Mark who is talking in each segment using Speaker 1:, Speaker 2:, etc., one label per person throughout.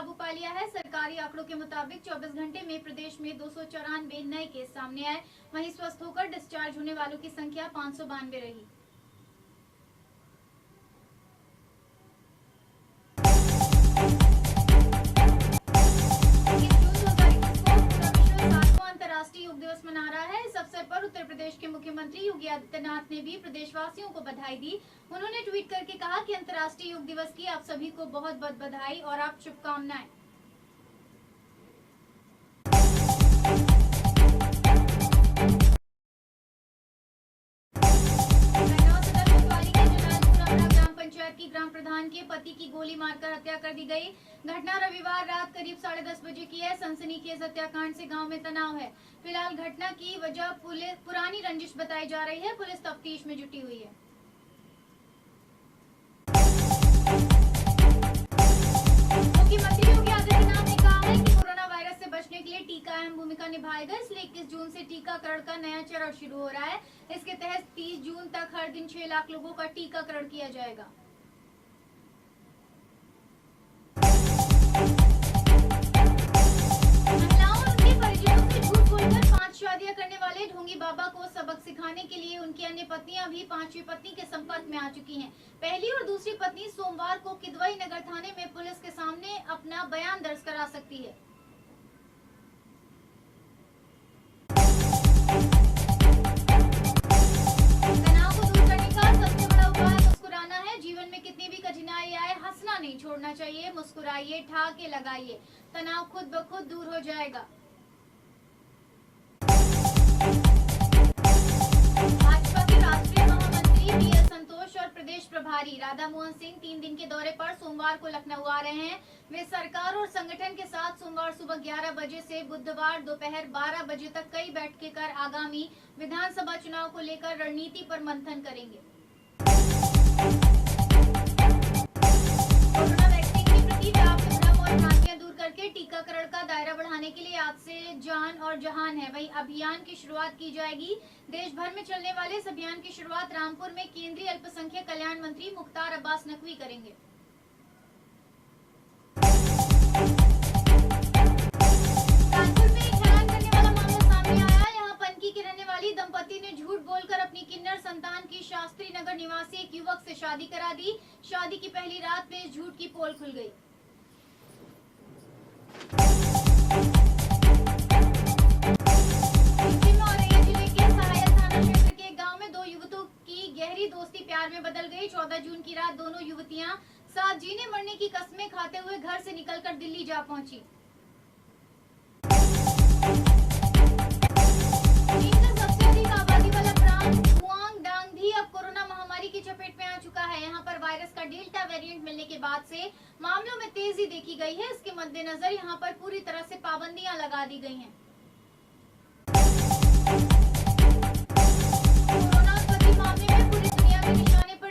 Speaker 1: काबू पा लिया है। सरकारी आंकड़ों के मुताबिक 24 घंटे में प्रदेश में 294 नए केस सामने आए। वहीं स्वस्थ होकर डिस्चार्ज होने वालों की संख्या 592 रही। अंतर्राष्ट्रीय योग दिवस मना रहा है। इस अवसर पर उत्तर प्रदेश के मुख्यमंत्री योगी आदित्यनाथ ने भी प्रदेशवासियों को बधाई दी। उन्होंने ट्वीट करके कहा कि अंतर्राष्ट्रीय योग दिवस की आप सभी को बहुत बहुत बधाई और आप शुभकामनाएं। की ग्राम प्रधान के पति की गोली मारकर हत्या कर दी गई। घटना रविवार रात करीब 10:30 बजे की है। सनसनीखेज हत्याकांड से गांव में तनाव है। फिलहाल घटना की वजह पुरानी रंजिश बताई जा रही है। पुलिस तफ्तीश में जुटी हुई है। मुख्यमंत्री योगी आदित्यनाथ ने कहा है कि कोरोना वायरस से बचने के लिए टीका अहम भूमिका निभाएगा। इसलिए 21 जून से टीकाकरण का नया चरण शुरू हो रहा है। इसके तहत 30 जून तक हर दिन 6 लाख लोगों का टीकाकरण किया जाएगा। शादियां करने वाले ढोंगी बाबा को सबक सिखाने के लिए उनकी अन्य पत्नियां भी 5वीं पत्नी के संपर्क में आ चुकी हैं। पहली और दूसरी पत्नी सोमवार को किदवई नगर थाने में पुलिस के सामने अपना बयान दर्ज करा सकती है। तनाव को दूर करने का सबसे बड़ा उपाय मुस्कुराना है। जीवन में कितनी भी कठिनाई आए, हंसना नहीं छोड़ना चाहिए। मुस्कुराइए, ठहाके लगाइए, तनाव खुद ब खुद दूर हो जाएगा। भाजपा के राष्ट्रीय महामंत्री बीएल संतोष और प्रदेश प्रभारी राधा मोहन सिंह 3 दिन के दौरे पर सोमवार को लखनऊ आ रहे हैं। वे सरकार और संगठन के साथ सोमवार सुबह 11 बजे से बुधवार दोपहर 12 बजे तक कई बैठकें कर आगामी विधानसभा चुनाव को लेकर रणनीति पर मंथन करेंगे। कोरोना वैक्सीन के प्रति व्याप्त भ्रम और भ्रांतियां दूर करके टीकाकरण का दायरा बढ़ाने के लिए आज से जान और जहान है वही अभियान की शुरुआत की जाएगी। देश भर में चलने वाले इस अभियान की शुरुआत रामपुर में केंद्रीय अल्पसंख्यक कल्याण मंत्री मुख्तार अब्बास नकवी करेंगे। कानपुर में एक हैरान करने वाला मामला सामने आया। यहाँ पनकी के रहने वाली दंपति ने झूठ बोलकर अपनी किन्नर संतान की शास्त्री नगर निवासी एक युवक से शादी करा दी। शादी की पहली रात में इस झूठ की पोल खुल गई। गहरी दोस्ती प्यार में बदल गई। 14 जून की रात दोनों युवतियां साथ जीने मरने की कस्में खाते हुए घर से निकलकर दिल्ली जा पहुंची। चीन का सबसे अधिक आबादी वाला प्रांत गुआंगडांग भी अब कोरोना महामारी की चपेट में आ चुका है। यहां पर वायरस का डेल्टा वेरिएंट मिलने के बाद से मामलों में तेजी देखी गई है। इसके मद्देनजर यहां पर पूरी तरह से पाबंदियां लगा दी गई हैं।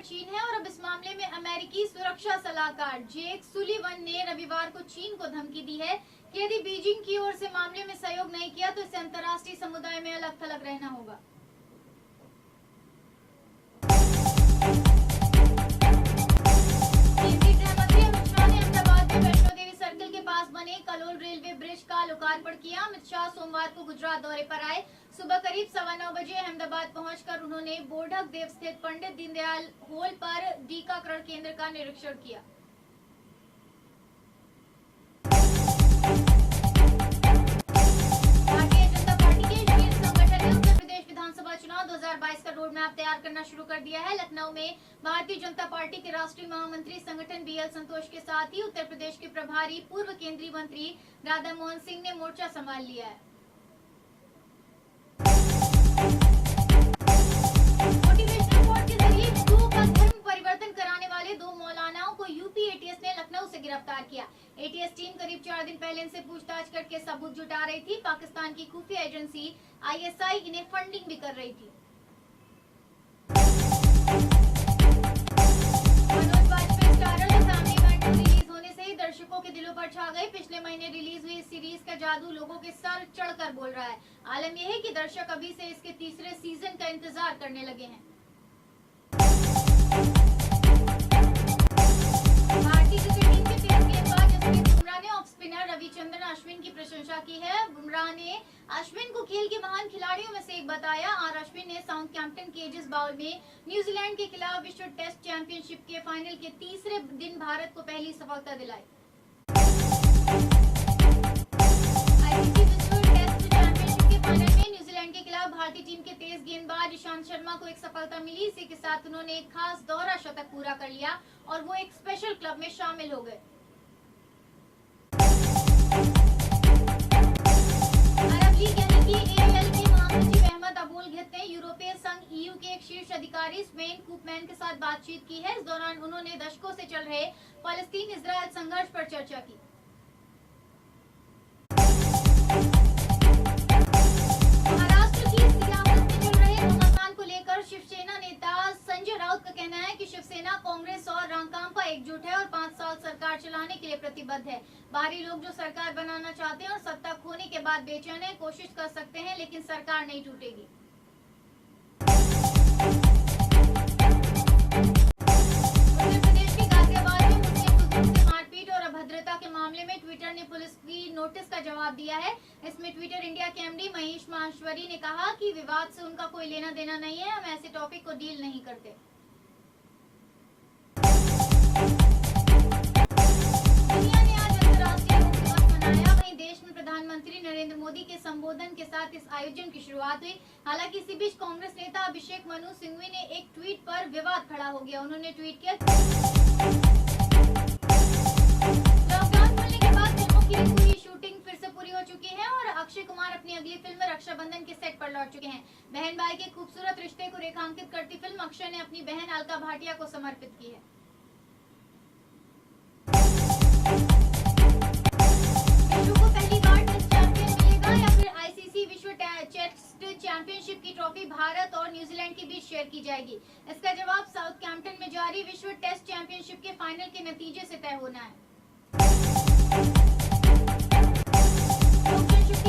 Speaker 1: चीन है और अब इस मामले में अमेरिकी सुरक्षा सलाहकार जेक सुलिवन ने रविवार को चीन को धमकी दी है कि यदि बीजिंग की ओर से मामले में सहयोग नहीं किया तो इसे अंतर्राष्ट्रीय समुदाय में अलग थलग रहना होगा। केंद्रीय गृह मंत्री अमित शाह ने अहमदाबाद में वैष्णो देवी सर्किल के पास बने कलोल रेलवे ब्रिज का लोकार्पण किया। अमित शाह सोमवार को गुजरात दौरे पर आए। सुबह करीब 9:15 बजे अहमदाबाद पहुंचकर उन्होंने बोडक देव स्थित पंडित दीनदयाल हॉल पर टीकाकरण केंद्र का निरीक्षण किया। भारतीय जनता पार्टी के शीर्ष संगठन ने उत्तर प्रदेश विधानसभा चुनाव 2022 का रोड मैप तैयार करना शुरू कर दिया है। लखनऊ में भारतीय जनता पार्टी के राष्ट्रीय महामंत्री संगठन बीएल संतोष के साथ ही उत्तर प्रदेश के प्रभारी पूर्व केंद्रीय मंत्री राधा मोहन सिंह ने मोर्चा संभाल लिया है। मोटिवेशनल बोर्ड के जरिए हिंदुओं का धर्म परिवर्तन कराने वाले 2 मौलानाओं को यूपी एटीएस ने लखनऊ से गिरफ्तार किया। एटीएस टीम करीब 4 दिन पहले इनसे पूछताछ करके सबूत जुटा रही थी। पाकिस्तान की खुफिया एजेंसी आईएसआई इन्हें फंडिंग भी कर रही थी। Manoj Vajpayee starrer the family man release होने से ही दर्शकों के दिलों पर छा गए। पिछले महीने रिलीज हुई इस सीरीज का जादू लोगों के सर चढ़कर बोल रहा है। आलम यह है कि दर्शक अभी से इसके तीसरे सीजन का इंतजार करने लगे हैं। भारतीय क्रिकेट टीम के तेज गेंदबाज जसप्रीत बुमराह ने चर्चा की है। बुमराह ने अश्विन को खेल के महान खिलाड़ियों में से एक बताया और अश्विन ने साउथहैम्पटन के एजिस बाउल में न्यूजीलैंड के खिलाफ विश्व टेस्ट चैंपियनशिप के फाइनल के तीसरे दिन भारत को पहली सफलता दिलाई। भारतीय टीम के तेज गेंदबाज ईशांत शर्मा को एक सफलता मिली। इसी के साथ उन्होंने एक खास दोहरा शतक पूरा कर लिया और वो एक स्पेशल क्लब में शामिल हो गए। अरब लीग यानी कि AAL के महासचिव अहमद अबुल गित ने यूरोपीय संघ EU के एक शीर्ष अधिकारी स्वेन कूपमैन के साथ बातचीत की है। इस दौरान उन्होंने दशकों से चल रहे फलस्तीन इजरायल संघर्ष पर चर्चा की। शिवसेना नेता संजय राउत का कहना है कि शिवसेना कांग्रेस और रांकांपा एकजुट है और 5 साल सरकार चलाने के लिए प्रतिबद्ध है। बाहरी लोग जो सरकार बनाना चाहते हैं और सत्ता खोने के बाद बेचैन है, कोशिश कर सकते हैं लेकिन सरकार नहीं टूटेगी। उत्तर प्रदेश के गाजियाबाद में मुस्लिम बुजुर्ग से मारपीट और अभद्रता के मामले में ट्विटर ने पुलिस की नोटिस का जवाब दिया है। इसमें ट्विटर इंडिया के MD महेश माहेश्वरी ने कहा कि विवाद से उनका कोई लेना देना नहीं है, हम ऐसे टॉपिक को डील नहीं करते। दुनिया ने आज अंतर्राष्ट्रीय योग दिवस मनाया। वहीं देश में प्रधानमंत्री नरेंद्र मोदी के संबोधन के साथ इस आयोजन की शुरुआत हुई। हालांकि इसी बीच कांग्रेस नेता अभिषेक मनु सिंघवी ने एक ट्वीट पर विवाद खड़ा हो गया। उन्होंने ट्वीट किया, लॉकडाउन खुलने के बाद फिल्मों की पूरी शूटिंग फिर से पूरी हो चुकी है और अक्षय कुमार अपनी अगली फिल्म रक्षाबंधन के सेट पर लौट चुके हैं। बहन भाई के खूबसूरत रिश्ते को रेखांकित करती फिल्म अक्षय ने अपनी बहन अलका भाटिया को समर्पित की है। विश्व को पहली बार टेस्ट चैंपियन मिलेगा या फिर ICC विश्व टेस्ट चैंपियनशिप की ट्रॉफी भारत और न्यूजीलैंड के बीच शेयर की जाएगी। इसका जवाब साउथहैम्पटन में जारी विश्व टेस्ट चैंपियनशिप के फाइनल के नतीजे से तय होना है।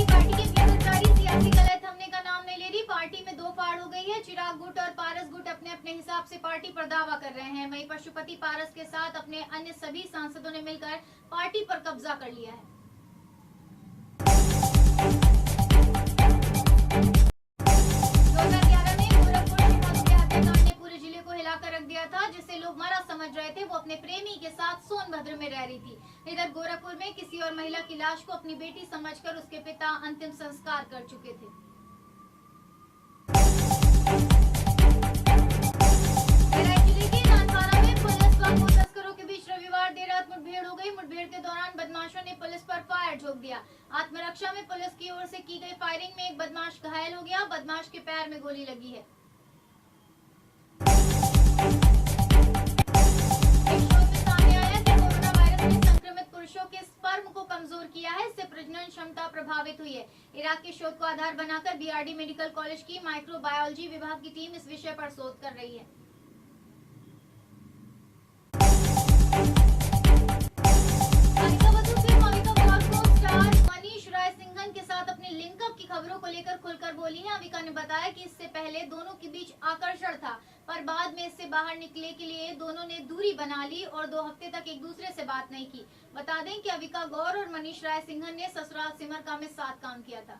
Speaker 1: पार्टी के बेरोजगारी सियासी गलत थमने का नाम नहीं ले रही। पार्टी में दो फाड़ हो गई है। चिराग गुट और पारस गुट अपने अपने हिसाब से पार्टी पर दावा कर रहे हैं। वहीं पशुपति पारस के साथ अपने अन्य सभी सांसदों ने मिलकर पार्टी पर कब्जा कर लिया है। 2011 में गोरखपुर शिकागो के हत्याकांड ने पूरे जिले को हिलाकर रख दिया था। जिसे लोग मरा समझ रहे थे वो अपने प्रेमी के साथ सोनभद्र में रह रही थी। इधर गोरखपुर में किसी और महिला की लाश को अपनी बेटी समझकर उसके पिता अंतिम संस्कार कर चुके थे। जिले के नानपारा में पुलिस व तस्करों के बीच रविवार देर रात मुठभेड़ हो गई। मुठभेड़ के दौरान बदमाशों ने पुलिस पर फायर झोंक दिया। आत्मरक्षा में पुलिस की ओर से की गई फायरिंग में एक बदमाश घायल हो गया। बदमाश के पैर में गोली लगी है। पुरुषों के स्पर्म को कमजोर किया है। इससे प्रजनन क्षमता प्रभावित हुई है। इराक के शोध को आधार बनाकर BRD मेडिकल कॉलेज की माइक्रोबायोलॉजी विभाग की टीम इस विषय पर शोध कर रही है। मनीष राय सिंघन के साथ अपने लिंकअप की खबरों को लेकर खुलकर बोली है। अविका ने बताया कि इससे पहले दोनों के बीच आकर्षण था, पर बाद में इससे बाहर निकले के लिए दोनों ने दूरी बना ली और 2 हफ्ते तक एक दूसरे से बात नहीं की। बता दें कि अविका गौर और मनीष राय सिंघन ने ससुराल सिमर का में साथ काम किया था।